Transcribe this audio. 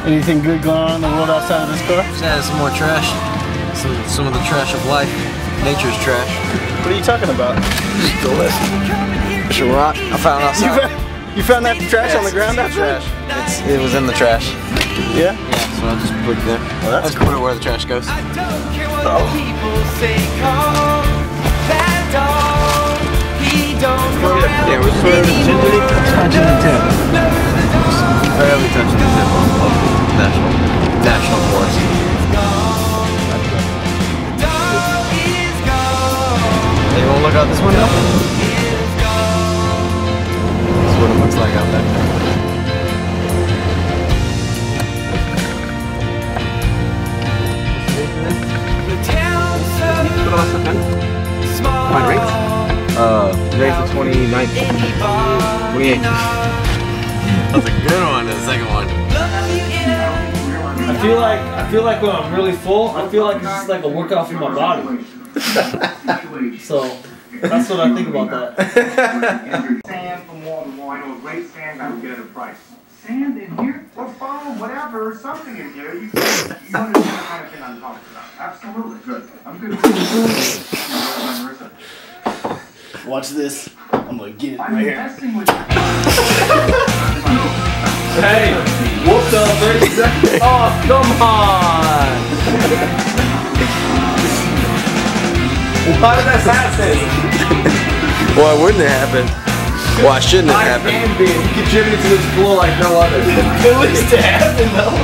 Anything good going on in the world outside of this car? Just added some more trash. Some of the trash of life. Nature's trash. What are you talking about? Just the list. There's a rock I found outside. You found that trash on the ground after? Trash. It was in the trash. Yeah? Yeah, so I just put it there. Well, that's cool. Put it where the trash goes. Oh. Yeah, we put it gently touching the tip. Barely touching the tip of the national forest. Hey, you wanna look out this window? That's what it looks like out there. Today's the 29th. 28th. That's a good one, the second one. I feel like when I'm really full, I feel like it's just like a workout for my body. So that's what I think about that. Sand from Waterfall. I know a great sand guy will get at a price. Sand in here? Or foam, whatever, something in here. You understand the kind of thing I'm talking about. Absolutely. Good. I'm good. Watch this. I'm gonna get it right here. Hey, whooped up 30 seconds. Oh, come on. Why did that happen? Why wouldn't it happen? Why shouldn't it happen? I can be. You contributed to this floor like no other. At least it happened though.